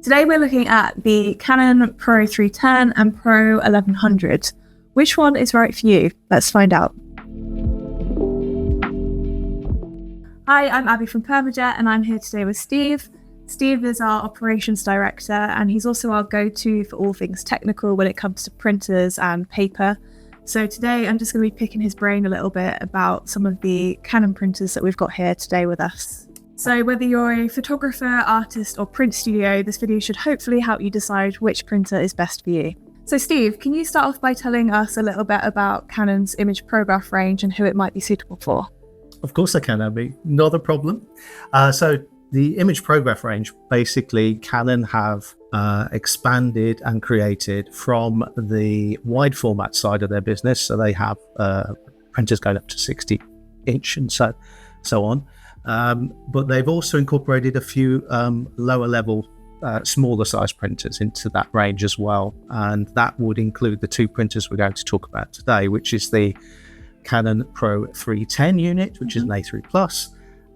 Today we're looking at the Canon PRO-310 and PRO-1100. Which one is right for you? Let's find out. Hi, I'm Abby from PermaJet and I'm here today with Steve. Steve is our operations director and he's also our go-to for all things technical when it comes to printers and paper. So today I'm just going to be picking his brain a little bit about some of the Canon printers that we've got here today with us. So whether you're a photographer, artist or print studio, this video should hopefully help you decide which printer is best for you. So Steve, can you start off by telling us a little bit about Canon's ImagePROGRAF range and who it might be suitable for? Of course I can, Abby. Not a problem. So the ImagePROGRAF range, basically Canon have expanded and created from the wide format side of their business. So they have printers going up to 60 inch and so on. But they've also incorporated a few lower level, smaller size printers into that range as well. And that would include the two printers we're going to talk about today, which is the Canon PRO-310 unit, which is an A3+,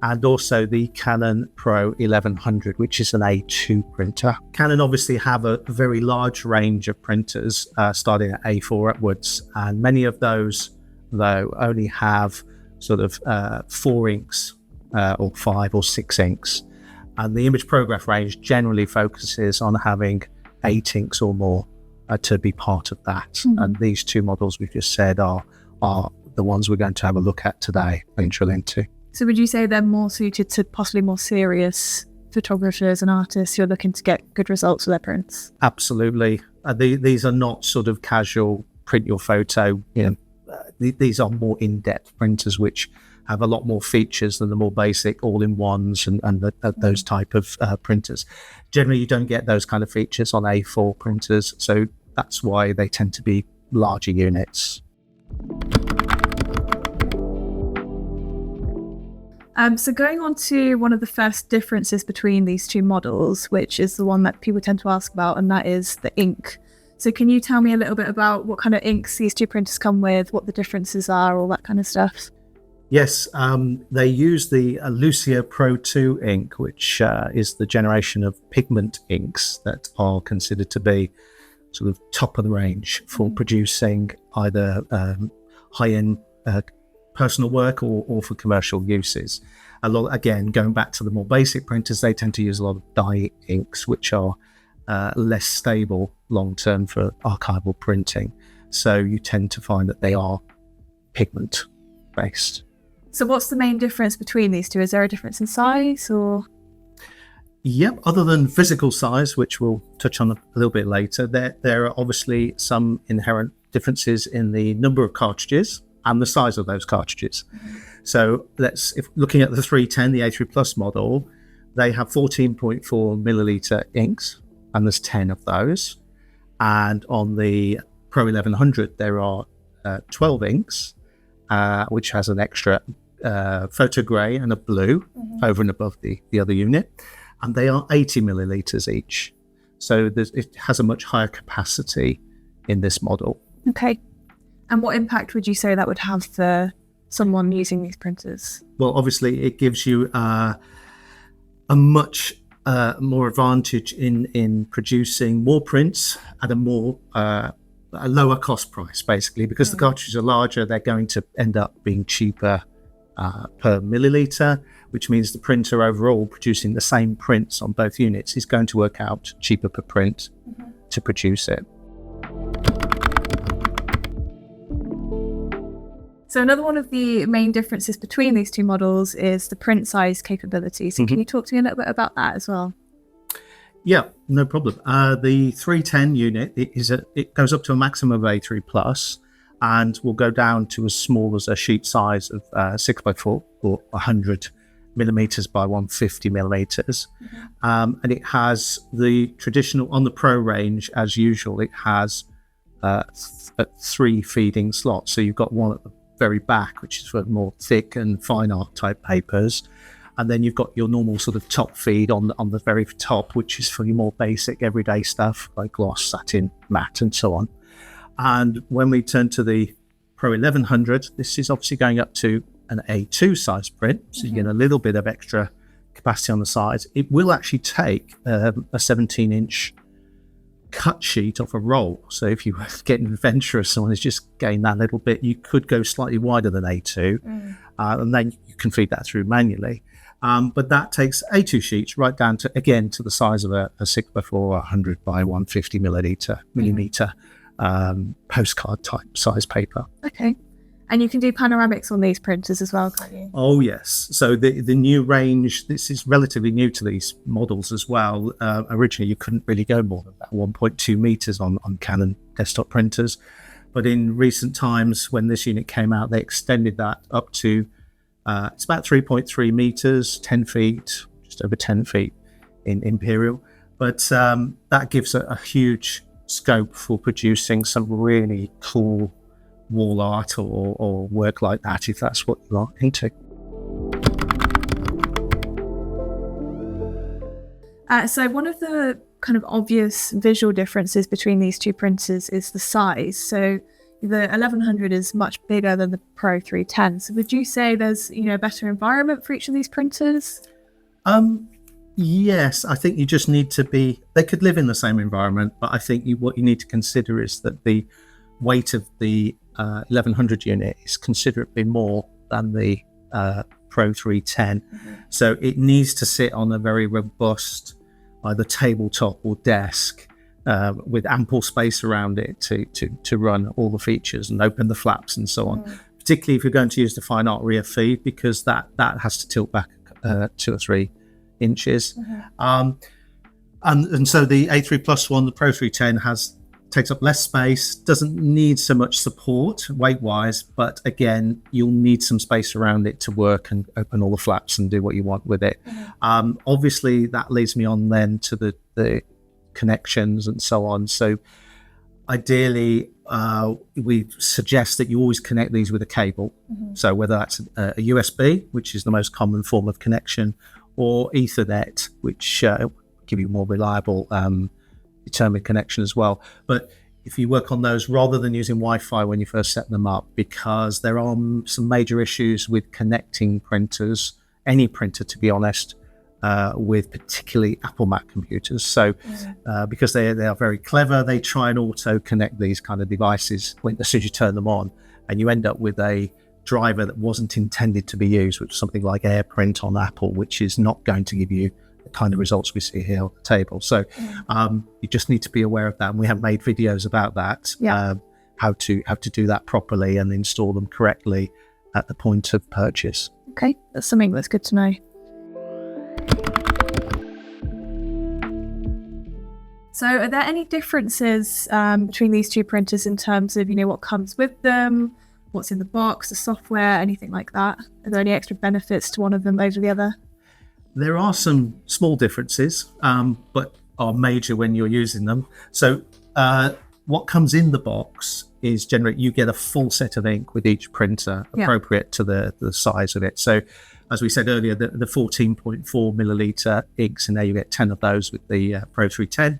and also the Canon PRO-1100, which is an A2 printer. Canon obviously have a very large range of printers starting at A4 upwards, and many of those, though, only have sort of 4 inks or 5 or 6 inks. And the ImagePROGRAF range generally focuses on having 8 inks or more to be part of that. And these two models we've just said are the ones we're going to have a look at today and drill into. So would you say they're more suited to possibly more serious photographers and artists who are looking to get good results with their prints? Absolutely. These are not sort of casual print your photo. These are more in-depth printers which have a lot more features than the more basic all-in-ones and those type of printers. Generally, you don't get those kind of features on A4 printers, so that's why they tend to be larger units. So going on to one of the first differences between these two models, which is the one that people tend to ask about, and that is the ink. So can you tell me a little bit about what kind of inks these two printers come with, what the differences are, all that kind of stuff? Yes, they use the Lucia Pro 2 ink, which is the generation of pigment inks that are considered to be sort of top of the range for producing either high-end personal work or for commercial uses. Again, going back to the more basic printers, they tend to use a lot of dye inks, which are less stable long-term for archival printing. So you tend to find that they are pigment-based. So what's the main difference between these two? Is there a difference in size or? Yep, other than physical size, which we'll touch on a little bit later, there are obviously some inherent differences in the number of cartridges and the size of those cartridges. So if looking at the 310, the A3+ model, they have 14.4 milliliter inks, and there's 10 of those. And on the PRO-1100, there are 12 inks, which has an extra photo grey and a blue over and above the other unit. And they are 80 milliliters each. So it has a much higher capacity in this model. Okay. And what impact would you say that would have for someone using these printers? Well, obviously it gives you a much more advantage in producing more prints at a lower cost price, basically, because the cartridges are larger. They're going to end up being cheaper per milliliter, which means the printer overall producing the same prints on both units is going to work out cheaper per print to produce it. So another one of the main differences between these two models is the print size capability. So can you talk to me a little bit about that as well? Yeah, no problem. The 310 unit, it goes up to a maximum of A3+, and will go down to as small as a sheet size of 6x4 or 100 millimeters by 150 millimeters. And it has the traditional, on the Pro range, as usual, it has 3 feeding slots. So you've got one at the very back, which is for more thick and fine art type papers, and then you've got your normal sort of top feed on the very top, which is for your more basic everyday stuff like gloss, satin, matte and so on. And when we turn to the PRO-1100, this is obviously going up to an A2 size print, so you get a little bit of extra capacity on the sides, it will actually take a 17-inch cut sheet off a roll. So if you were getting adventurous, someone is just getting that little bit, you could go slightly wider than A2, and then you can feed that through manually. But that takes A2 sheets right down to, again, to the size of a 6x4 or 100 by 150 millimeter postcard type size paper. Okay. And you can do panoramics on these printers as well, can't you? Oh, yes. So the new range, this is relatively new to these models as well. Originally, you couldn't really go more than about 1.2 meters on Canon desktop printers. But in recent times, when this unit came out, they extended that up to, it's about 3.3 meters, 10 feet, just over 10 feet in Imperial. But that gives a huge scope for producing some really cool wall art or work like that, if that's what you are into. So one of the kind of obvious visual differences between these two printers is the size. So the 1100 is much bigger than the PRO-310. So would you say there's a better environment for each of these printers? Yes, I think you just need to be, they could live in the same environment, but I think what you need to consider is that the weight of the 1100 unit is considerably more than the PRO-310. So it needs to sit on a very robust either tabletop or desk with ample space around it to run all the features and open the flaps and so on, particularly if you're going to use the fine art rear feed, because that has to tilt back 2 or 3 inches. And so the A3 Plus one, the PRO-310, takes up less space, doesn't need so much support weight-wise, but again, you'll need some space around it to work and open all the flaps and do what you want with it. Obviously, that leads me on then to the connections and so on. So ideally, we suggest that you always connect these with a cable. So whether that's a USB, which is the most common form of connection, or Ethernet, which give you more reliable determined connection as well. But if you work on those rather than using Wi-Fi when you first set them up, because there are some major issues with connecting printers, any printer to be honest, with particularly Apple Mac computers. So because they are very clever, they try and auto connect these kind of devices as soon as you turn them on, and you end up with a driver that wasn't intended to be used, which is something like AirPrint on Apple, which is not going to give you the kind of results we see here on the table. So you just need to be aware of that, and we have made videos about that, how to do that properly and install them correctly at the point of purchase. Okay, that's something that's good to know. So are there any differences between these two printers in terms of what comes with them, what's in the box, the software, anything like that? Are there any extra benefits to one of them over the other? There are some small differences, but are major when you're using them. So what comes in the box is generally you get a full set of ink with each printer appropriate to the size of it. So as we said earlier, the 14.4 milliliter inks, and there you get 10 of those with the PRO-310.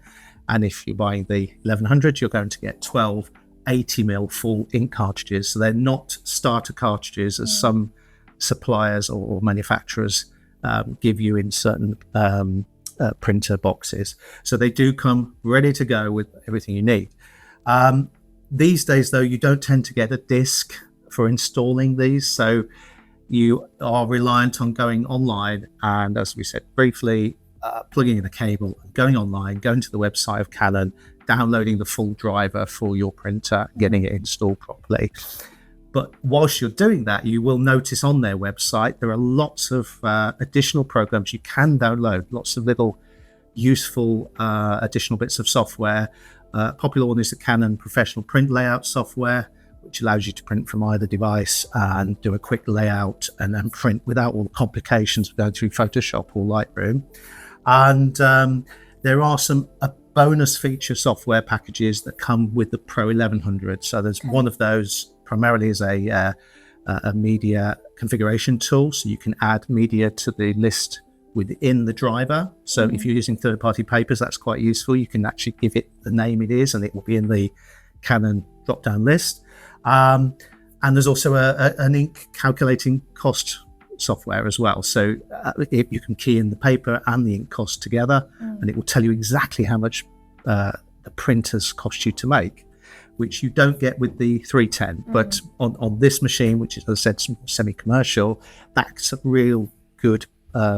And if you're buying the 1100, you're going to get 12 80mm full ink cartridges. So they're not starter cartridges as some suppliers or manufacturers give you in certain printer boxes. So they do come ready to go with everything you need. These days, though, you don't tend to get a disc for installing these. So you are reliant on going online and, as we said briefly, plugging in a cable, going online, going to the website of Canon, downloading the full driver for your printer, getting it installed properly. But whilst you're doing that, you will notice on their website there are lots of additional programs you can download, lots of little useful additional bits of software. Popular one is the Canon Professional Print Layout software, which allows you to print from either device and do a quick layout and then print without all the complications of going through Photoshop or Lightroom. And there are some bonus feature software packages that come with the PRO-1100. So there's one of those primarily is a media configuration tool, so you can add media to the list within the driver. So if you're using third-party papers, that's quite useful. You can actually give it the name it is, and it will be in the Canon drop-down list. And there's also an ink calculating cost software as well. So you can key in the paper and the ink cost together, and it will tell you exactly how much the printers cost you to make, which you don't get with the 310. But on this machine, which is, as I said, semi-commercial, that's a real good,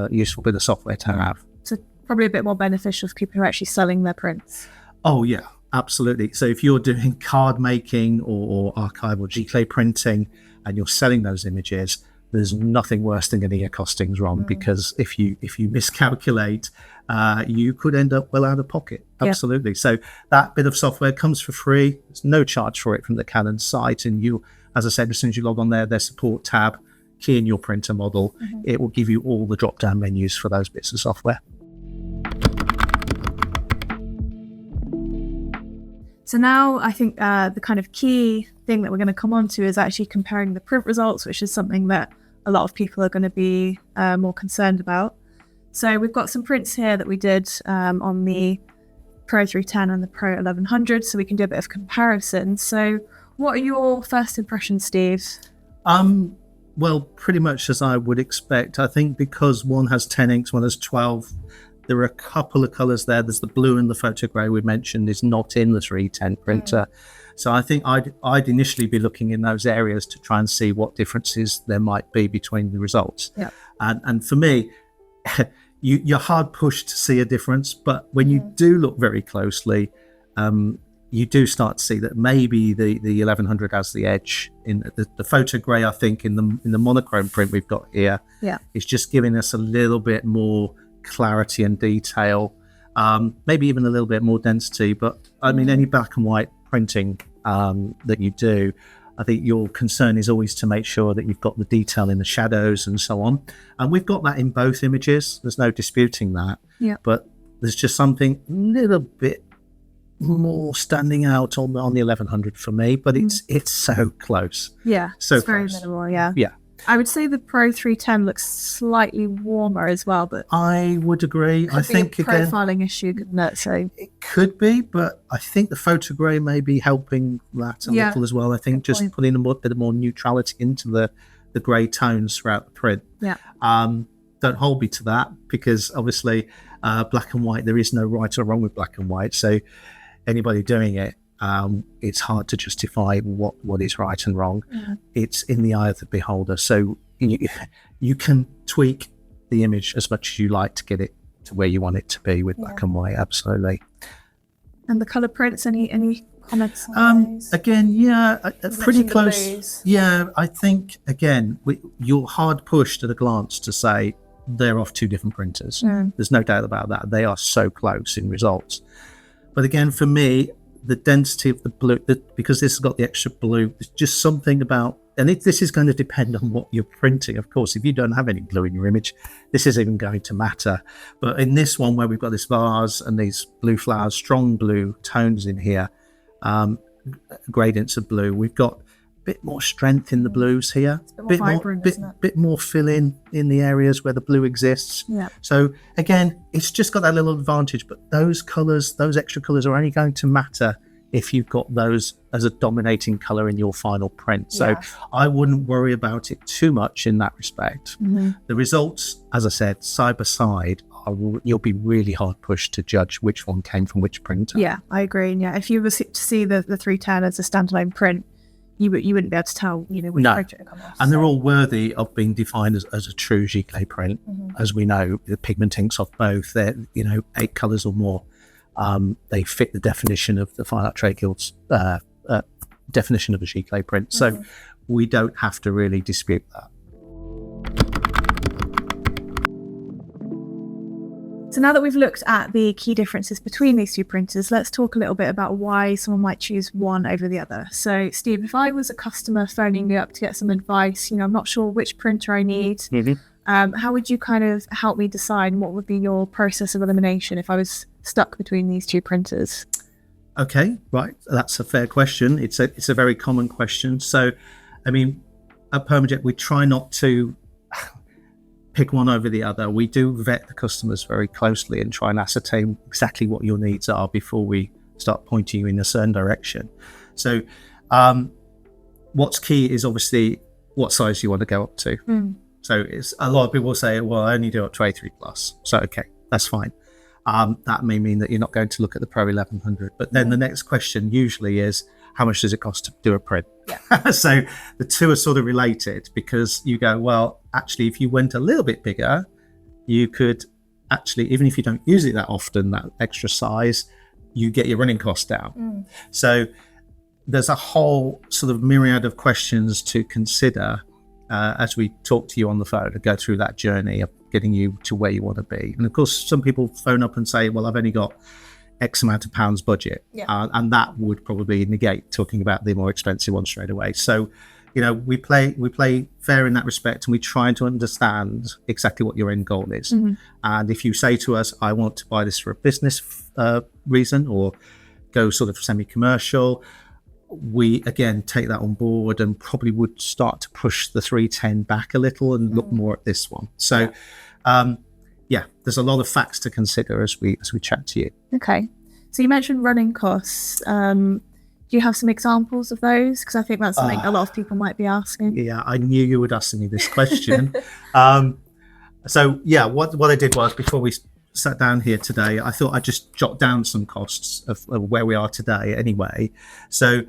useful bit of software to have. So probably a bit more beneficial for people who are actually selling their prints. Oh, yeah, absolutely. So if you're doing card making or archival Giclée printing and you're selling those images, there's nothing worse than getting your costings wrong, because if you miscalculate, you could end up well out of pocket. Absolutely. Yep. So that bit of software comes for free. There's no charge for it from the Canon site. And you, as I said, as soon as you log on there, their support tab, key in your printer model, it will give you all the drop-down menus for those bits of software. So now I think the kind of key thing that we're going to come on to is actually comparing the print results, which is something that a lot of people are going to be more concerned about. So we've got some prints here that we did on the PRO-310 and the PRO-1100, so we can do a bit of comparison. So what are your first impressions, Steve? Well, pretty much as I would expect. I think because one has 10 inks, one has 12, there are a couple of colours there. There's the blue and the photo grey we mentioned is not in the 310 printer. So I think I'd initially be looking in those areas to try and see what differences there might be between the results. Yeah. And for me, you're hard pushed to see a difference, but when you do look very closely, you do start to see that maybe the 1100 has the edge. In the photo grey, I think in the monochrome print we've got here, it's just giving us a little bit more clarity and detail, maybe even a little bit more density. But I mean, any black and white printing that you do, I think your concern is always to make sure that you've got the detail in the shadows and so on. And we've got that in both images. There's no disputing that. Yeah. But there's just something a little bit more standing out on the 1100 for me. But it's so close. Yeah. So it's very minimal. Yeah. Yeah. I would say the PRO-310 looks slightly warmer as well, but I would agree. I think a profiling issue, couldn't it? So it could be, but I think the photo grey may be helping that a little as well. I think just putting a bit more neutrality into the grey tones throughout the print. Yeah. Don't hold me to that, because obviously black and white, there is no right or wrong with black and white. So anybody doing it, it's hard to justify what is right and wrong. It's in the eye of the beholder. So you can tweak the image as much as you like to get it to where you want it to be with black and white. Absolutely. And the color prints, any comments? Again, pretty close. Yeah, I think again you're hard pushed at a glance to say they're off two different printers. There's no doubt about that. They are so close in results. But again, for me, the density of the blue, because this has got the extra blue, there's just something about, and this is going to depend on what you're printing. Of course, if you don't have any blue in your image, this isn't even going to matter. But in this one, where we've got this vase and these blue flowers, strong blue tones in here, gradients of blue, we've got a bit more strength in the blues here, bit more fill in the areas where the blue exists. Yeah. So again, it's just got that little advantage, but those colors, those extra colors are only going to matter if you've got those as a dominating color in your final print. So I wouldn't worry about it too much in that respect. The results, as I said, side by side, you'll be really hard pushed to judge which one came from which printer. Yeah, I agree. And yeah, if you were to see the 310 as a standalone print, you wouldn't be able to tell, which printer it comes off. And they're all worthy of being defined as a true Giclée print. As we know, the pigment inks off both, they're 8 colours or more. They fit the definition of the Fine Art Trade Guild's definition of a Giclée print. So we don't have to really dispute that. So now that we've looked at the key differences between these two printers, let's talk a little bit about why someone might choose one over the other. So Steve, if I was a customer phoning you up to get some advice, I'm not sure which printer I need, how would you kind of help me decide what would be your process of elimination if I was stuck between these two printers? Okay, right. That's a fair question. It's a very common question. So, I mean, at PermaJet, we try not to pick one over the other. We do vet the customers very closely and try and ascertain exactly what your needs are before we start pointing you in a certain direction. So what's key is obviously what size you want to go up to. So it's a lot of people say, well, I only do up to A3 plus. So, okay, that's fine. That may mean that you're not going to look at the PRO-1100. But then the next question usually is, how much does it cost to do a print? Yeah. So the two are sort of related, because you go, well, actually, if you went a little bit bigger, you could actually, even if you don't use it that often, that extra size, you get your running costs down. So there's a whole sort of myriad of questions to consider as we talk to you on the phone and go through that journey of getting you to where you want to be. And of course, some people phone up and say, well, I've only got X amount of pounds budget. And that would probably negate talking about the more expensive one straight away. So, you know, we play fair in that respect, and we try to understand exactly what your end goal is. And if you say to us, I want to buy this for a business reason, or go sort of semi-commercial, we again take that on board and probably would start to push the 310 back a little and look more at this one. So there's a lot of facts to consider as we chat to you. Okay, so you mentioned running costs. Do you have some examples of those? Because I think that's something a lot of people might be asking. Yeah, I knew you would ask me this question. So yeah, what I did was, before we sat down here today, I thought I'd just jot down some costs of where we are today anyway. So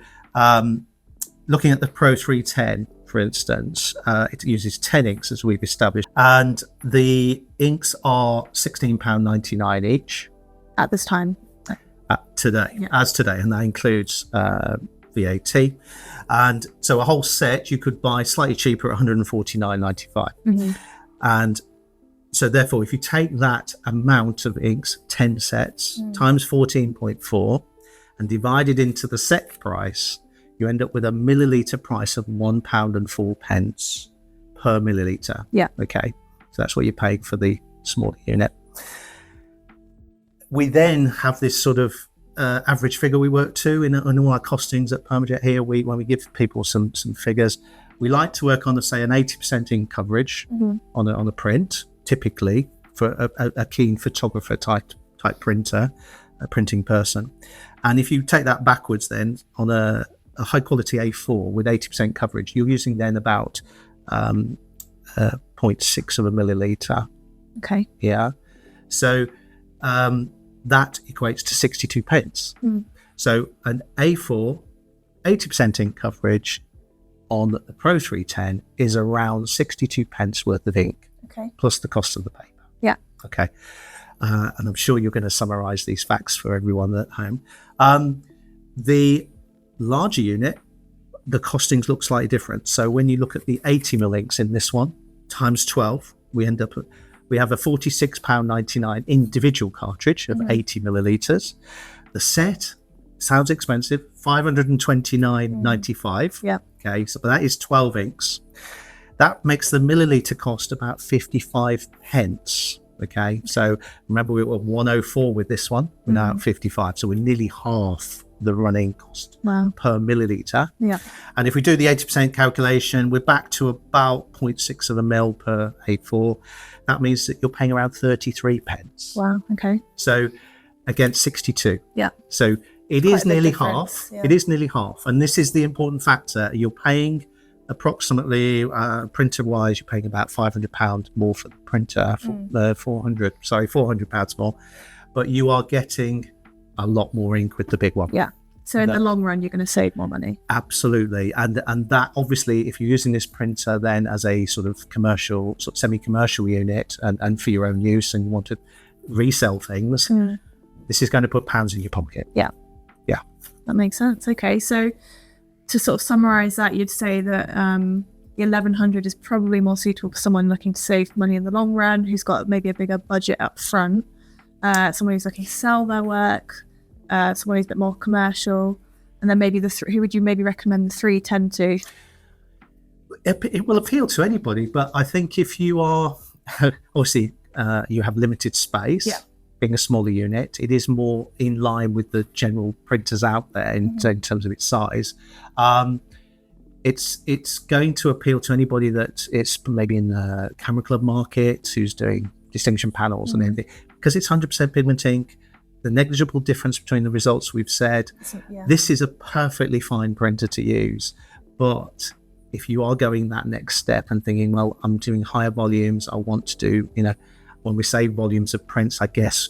looking at the PRO-310, for instance, it uses 10 inks, as we've established, and the inks are £16.99 each. At this time? Today, and that includes VAT. And so a whole set you could buy slightly cheaper at £149.95. And so therefore, if you take that amount of inks, 10 sets, times 14.4 and divide it into the set price, you end up with a milliliter price of £1.04 per milliliter. Yeah. Okay. So that's what you're paying for the smaller unit. We then have this sort of average figure we work to in all our costings at PermaJet here. When we give people some figures, we like to work on, say, an 80% ink coverage on a print, typically for a keen photographer type printer, a printing person. And if you take that backwards, then on a high quality A4 with 80% coverage, you're using then about 0.6 of a milliliter. Okay. Yeah. So that equates to 62 pence. So an A4, 80% ink coverage on the PRO-310 is around 62 pence worth of ink, plus the cost of the paper. Yeah. Okay. And I'm sure you're going to summarize these facts for everyone at home. The larger unit, the costings look slightly different. So when you look at the 80mm inks in this one, times 12, we have a £46.99 individual cartridge of 80 milliliters. The set sounds expensive, £529.95. Yeah. Okay, so but that is 12 inks. That makes the milliliter cost about 55 pence. Okay, so remember we were 104 with this one, we're now at 55, so we're nearly half the running cost per milliliter. Yeah. And if we do the 80% calculation, we're back to about 0.6 of a mil per A4. That means that you're paying around 33 pence. Wow. Okay. So against 62. Yeah. So it is nearly half. Yeah. It is nearly half. And this is the important factor. You're paying approximately, printer-wise, you're paying about £500 more for the printer, £400 more. But you are getting a lot more ink with the big one. Yeah. So in the long run, you're going to save more money. Absolutely. And that obviously, if you're using this printer then as a sort of commercial, sort of semi-commercial unit and for your own use, and you want to resell things, this is going to put pounds in your pocket. Yeah. Yeah. That makes sense. Okay. So to sort of summarize that, you'd say that the 1100 is probably more suitable for someone looking to save money in the long run, who's got maybe a bigger budget up front, someone who's looking to sell their work, someone who's a bit more commercial, and then maybe who would you maybe recommend the 310 to? It will appeal to anybody, but I think if you are obviously you have limited space, being a smaller unit, it is more in line with the general printers out there in terms of its size. It's going to appeal to anybody that it's maybe in the camera club market who's doing distinction panels and everything, because it's 100% pigment ink. The negligible difference between the results we've said, this is a perfectly fine printer to use, but if you are going that next step and thinking, well, I'm doing higher volumes, I want to do, when we say volumes of prints, I guess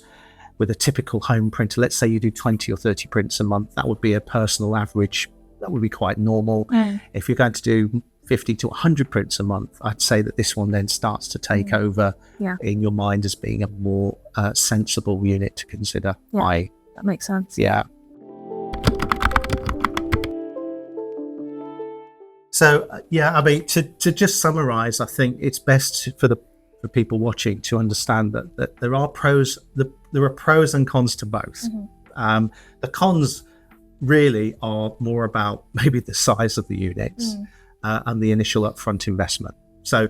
with a typical home printer, let's say you do 20 or 30 prints a month, that would be a personal average. That would be quite normal. If you're going to do 50 to 100 prints a month, I'd say that this one then starts to take over in your mind as being a more sensible unit to consider. That makes sense. Yeah. So, I mean, to just summarize, I think it's best for people watching to understand that there are pros and cons to both. The cons really are more about maybe the size of the units and the initial upfront investment. So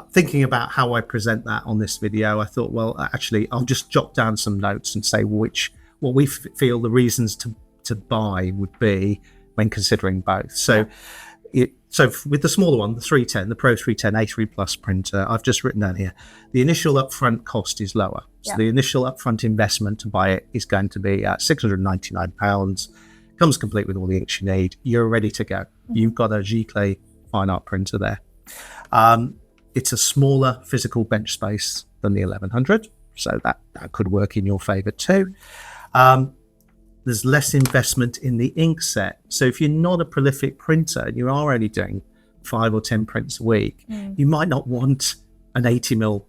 thinking about how I present that on this video, I thought, well, actually, I'll just jot down some notes and say what we feel the reasons to buy would be when considering both. So with the smaller one, the 310, the PRO-310 A3 Plus printer, I've just written down here, the initial upfront cost is lower. So the initial upfront investment to buy it is going to be at £699, comes complete with all the inks you need. You're ready to go. You've got a Giclée fine art printer there. It's a smaller physical bench space than the 1100, so that could work in your favor too. There's less investment in the ink set. So if you're not a prolific printer and you are only doing 5 or 10 prints a week, you might not want an 80mm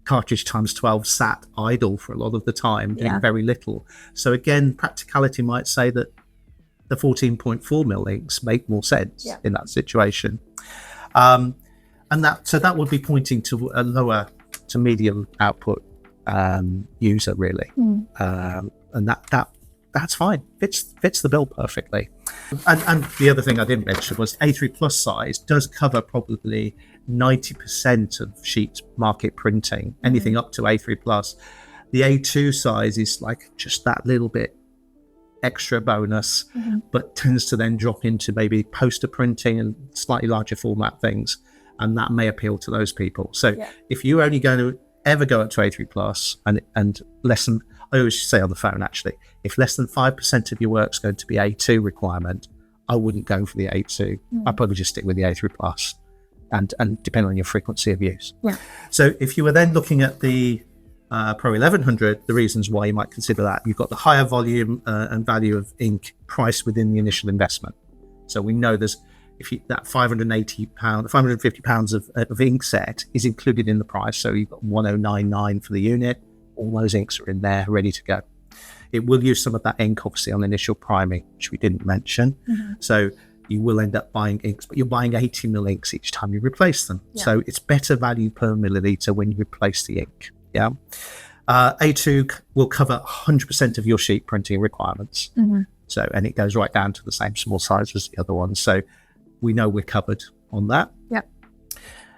cartridge times 12 sat idle for a lot of the time, doing very little. So again, practicality might say that the 14.4mm inks make more sense in that situation. And that would be pointing to a lower to medium output user really. And that's fine. Fits the bill perfectly. And the other thing I didn't mention was A3 Plus size does cover probably 90% of sheet market printing, anything up to A3 Plus. The A2 size is like just that little bit extra bonus, but tends to then drop into maybe poster printing and slightly larger format things. And that may appeal to those people. So if you're only going to ever go up to A3 Plus and less than, I always say on the phone actually, if less than 5% of your work's going to be A2 requirement, I wouldn't go for the A2. I'd probably just stick with the A3 Plus and depend on your frequency of use. So if you were then looking at the PRO-1100, the reasons why you might consider that, you've got the higher volume and value of ink priced within the initial investment. So we know that £550 of ink set is included in the price. So you've got 1099 for the unit. All those inks are in there, ready to go. It will use some of that ink, obviously, on initial priming, which we didn't mention. So you will end up buying inks, but you're buying 80mm inks each time you replace them. So it's better value per milliliter when you replace the ink. A2 will cover 100% of your sheet printing requirements. So, and it goes right down to the same small size as the other one. So we know we're covered on that.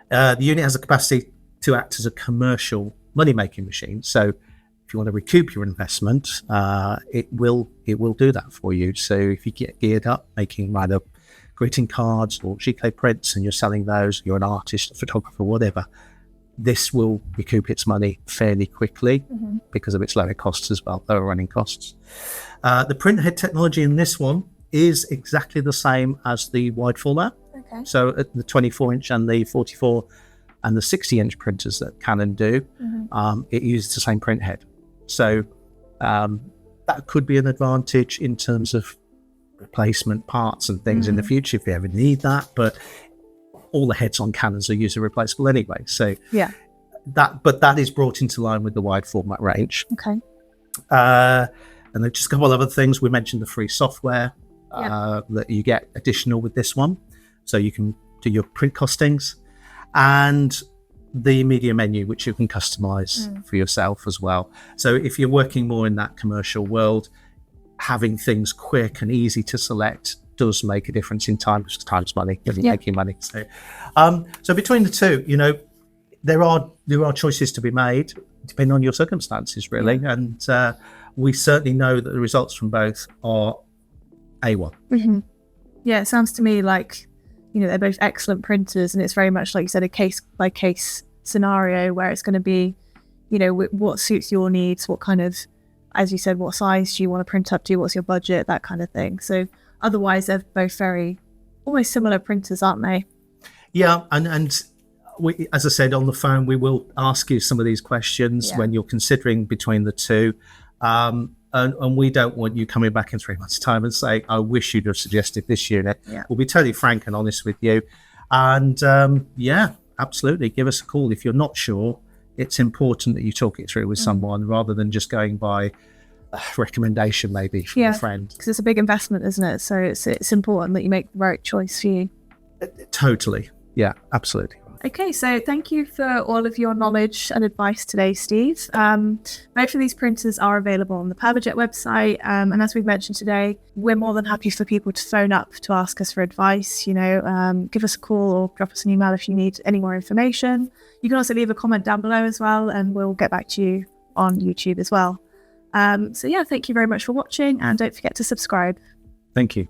The unit has a capacity to act as a commercial money-making machine. So if you want to recoup your investment, it will do that for you. So if you get geared up making either greeting cards or Giclée prints and you're selling those, you're an artist, a photographer, whatever, this will recoup its money fairly quickly because of its lower costs as well, lower running costs. The print head technology in this one is exactly the same as the wide format. So at the 24-inch and the 44 and the 60-inch printers that Canon do, it uses the same print head. So that could be an advantage in terms of replacement parts and things in the future if you ever need that. But all the heads on Canons are user replaceable anyway. So that is brought into line with the wide format range. And then just a couple of other things. We mentioned the free software that you get additional with this one. So you can do your print costings, and the media menu, which you can customize for yourself as well. So if you're working more in that commercial world, having things quick and easy to select does make a difference in time, because time's money, making money. So so between the two, there are choices to be made depending on your circumstances, really. And we certainly know that the results from both are A1. It sounds to me like they're both excellent printers, and it's very much, like you said, a case by case scenario where it's going to be what suits your needs, what kind of, as you said, what size do you want to print up to, what's your budget, that kind of thing. So otherwise they're both very almost similar printers, aren't they? Yeah, and we, as I said on the phone, we will ask you some of these questions when you're considering between the two. And we don't want you coming back in 3 months' time and saying, I wish you'd have suggested this unit. We'll be totally frank and honest with you. And absolutely, give us a call if you're not sure. It's important that you talk it through with someone rather than just going by a recommendation maybe from a friend. Because it's a big investment, isn't it? So it's important that you make the right choice for you. Totally. Yeah, absolutely. Okay, so thank you for all of your knowledge and advice today, Steve. Both of these printers are available on the PermaJet website. And as we've mentioned today, we're more than happy for people to phone up to ask us for advice. You know, give us a call or drop us an email if you need any more information. You can also leave a comment down below as well, and we'll get back to you on YouTube as well. So yeah, thank you very much for watching, and don't forget to subscribe. Thank you.